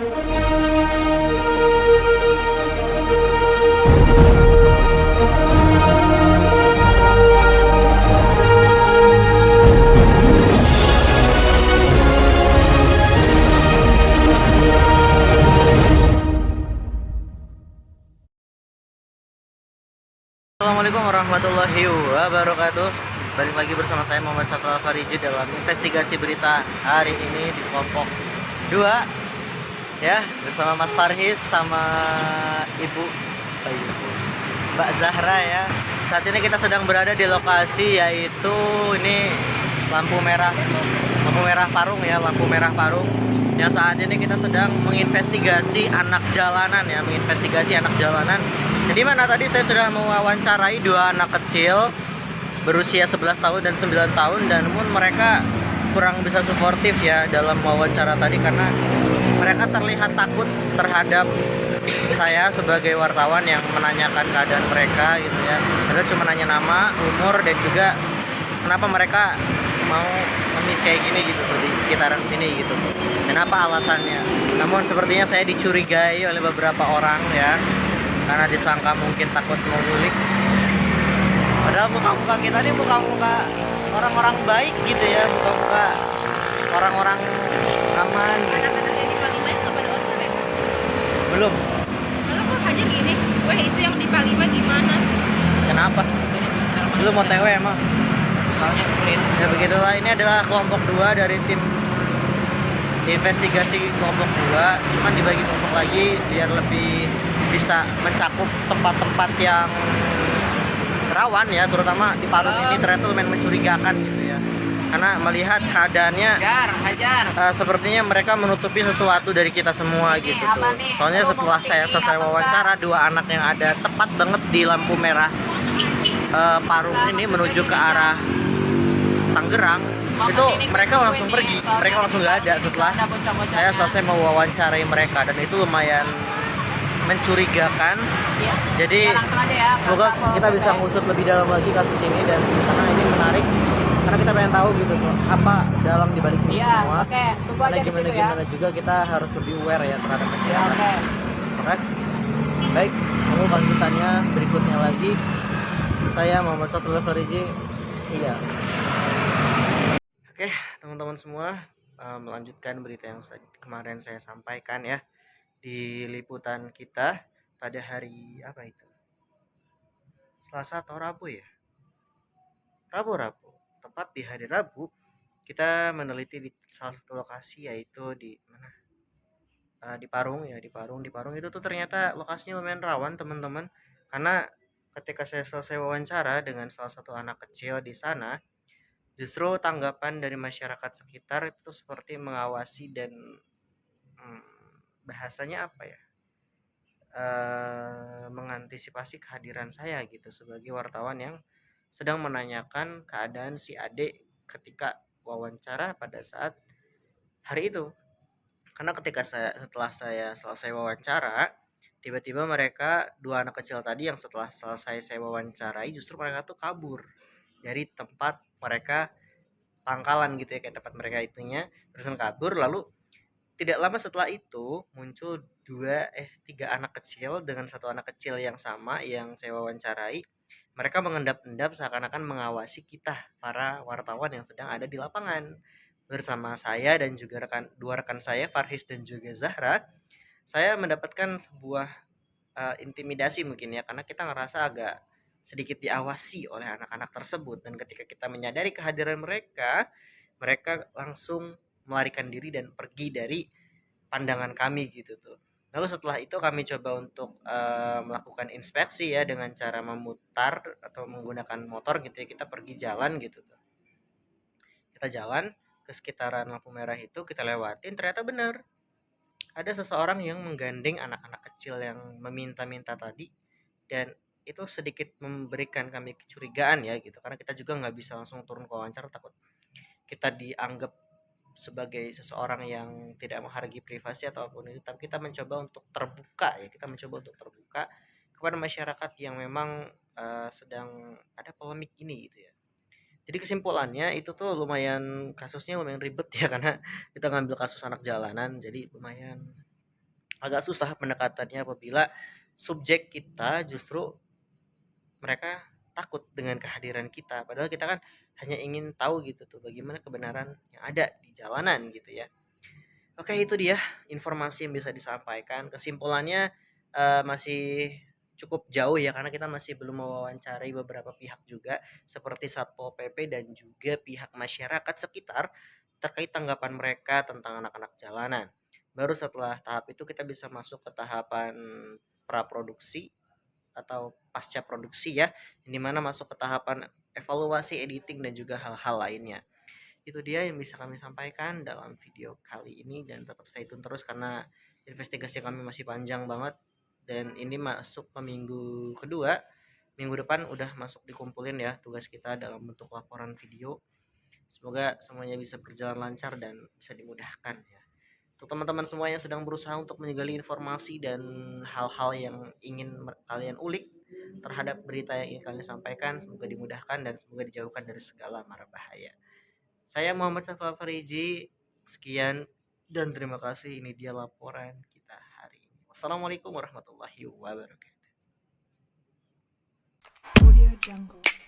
Assalamualaikum warahmatullahi wabarakatuh. Balik lagi bersama saya Muhammad Satwa Fariji dalam investigasi berita hari ini di kelompok 2 ya, bersama Mas Farhis sama Ibu Mbak Zahra ya. Saat ini kita sedang berada di lokasi yaitu ini lampu merah Parung ya, lampu merah Parung. Yang saat ini kita sedang menginvestigasi anak jalanan ya, Jadi mana tadi saya sudah mewawancarai dua anak kecil berusia 11 tahun dan 9 tahun, dan namun mereka kurang bisa suportif ya dalam wawancara tadi karena mereka terlihat takut terhadap saya sebagai wartawan yang menanyakan keadaan mereka gitu ya. Padahal cuma nanya nama, umur, dan juga kenapa mereka mau ngemis kayak gini gitu tuh di sekitaran sini gitu. Dan apa alasannya? Namun sepertinya saya dicurigai oleh beberapa orang ya, karena disangka mungkin takut mengulik. Padahal muka-muka kita ini muka-muka orang-orang baik gitu ya, muka-muka orang-orang aman. Anak-anak yang di Palima itu pada otak ya? Belum. Kalau kok hanya gini, weh itu yang di Palima gimana? Kenapa? Belum mau TW emang? Soalnya split. Ya begitulah, ini adalah kelompok 2 dari tim investigasi kelompok 2, cuman dibagi kelompok lagi biar lebih bisa mencakup tempat-tempat yang rawan ya, terutama di Parung ini ternyata lumayan mencurigakan gitu ya, karena melihat keadaannya sepertinya mereka menutupi sesuatu dari kita semua gitu tuh. Soalnya setelah saya selesai wawancara dua anak yang ada tepat banget di lampu merah Parung ini menuju ke arah Tangerang, itu mereka langsung pergi, mereka langsung nggak ada setelah saya selesai mewawancarai mereka, dan itu lumayan mencurigakan. Jadi semoga kita bisa ngusut lebih dalam lagi kasus ini, dan karena ini menarik, karena kita pengen tahu gitu tuh apa dalam dibalik ini semua. Karena gimana juga kita harus lebih aware ya terhadap masyarakat. Oke, baik, tunggu lanjutannya berikutnya lagi. Saya Muhammad Satwa Fariji, siap. Oke, teman-teman semua, melanjutkan berita yang kemarin saya sampaikan ya di liputan kita pada hari apa itu? Selasa atau Rabu ya? Rabu. Tepat di hari Rabu kita meneliti di salah satu lokasi, yaitu di mana? Di Parung ya, di Parung itu tuh ternyata lokasinya lumayan rawan teman-teman, karena ketika saya selesai wawancara dengan salah satu anak kecil di sana, justru tanggapan dari masyarakat sekitar itu seperti mengawasi dan bahasanya apa ya, mengantisipasi kehadiran saya gitu sebagai wartawan yang sedang menanyakan keadaan si adik ketika wawancara pada saat hari itu. Karena setelah saya selesai wawancara, tiba-tiba mereka dua anak kecil tadi yang setelah selesai saya wawancarai, justru mereka tuh kabur dari tempat mereka pangkalan gitu ya, kayak tempat mereka itunya, terusan kabur. Lalu tidak lama setelah itu muncul tiga anak kecil dengan satu anak kecil yang sama yang saya wawancarai. Mereka mengendap-endap seakan-akan mengawasi kita para wartawan yang sedang ada di lapangan. Bersama saya dan juga dua rekan saya, Farhis dan juga Zahra, saya mendapatkan sebuah intimidasi mungkin ya, karena kita ngerasa agak sedikit diawasi oleh anak-anak tersebut, dan ketika kita menyadari kehadiran mereka, mereka langsung melarikan diri dan pergi dari pandangan kami gitu tuh. Lalu setelah itu kami coba untuk melakukan inspeksi ya dengan cara memutar atau menggunakan motor gitu ya, kita pergi jalan gitu tuh. Kita jalan ke sekitaran lampu merah itu, kita lewatin, ternyata benar ada seseorang yang menggandeng anak-anak kecil yang meminta-minta tadi, dan itu sedikit memberikan kami kecurigaan ya gitu, karena kita juga nggak bisa langsung turun ke wawancara, takut kita dianggap sebagai seseorang yang tidak menghargai privasi ataupun itu. Tapi kita mencoba untuk terbuka ya, kepada masyarakat yang memang sedang ada polemik ini gitu ya. Jadi kesimpulannya itu tuh kasusnya lumayan ribet ya, karena kita ngambil kasus anak jalanan, jadi lumayan agak susah pendekatannya apabila subjek kita justru mereka takut dengan kehadiran kita, padahal kita kan hanya ingin tahu gitu tuh bagaimana kebenaran yang ada di jalanan gitu ya. Oke, itu dia informasi yang bisa disampaikan. Kesimpulannya masih cukup jauh ya karena kita masih belum mewawancarai beberapa pihak juga seperti Satpol PP dan juga pihak masyarakat sekitar terkait tanggapan mereka tentang anak-anak jalanan. Baru setelah tahap itu kita bisa masuk ke tahapan praproduksi atau pasca produksi ya, yang dimana masuk ke tahapan evaluasi, editing dan juga hal-hal lainnya. Itu dia yang bisa kami sampaikan dalam video kali ini, dan tetap stay tune terus karena investigasi kami masih panjang banget, dan ini masuk ke minggu kedua. Minggu depan udah masuk dikumpulin ya tugas kita dalam bentuk laporan video. Semoga semuanya bisa berjalan lancar dan bisa dimudahkan ya. Untuk teman-teman semua yang sedang berusaha untuk menggali informasi dan hal-hal yang ingin kalian ulik terhadap berita yang ingin kalian sampaikan, semoga dimudahkan dan semoga dijauhkan dari segala mara bahaya. Saya Muhammad Safa Fariji, sekian dan terima kasih. Ini dia laporan kita hari ini. Wassalamualaikum warahmatullahi wabarakatuh. Audio Jungle.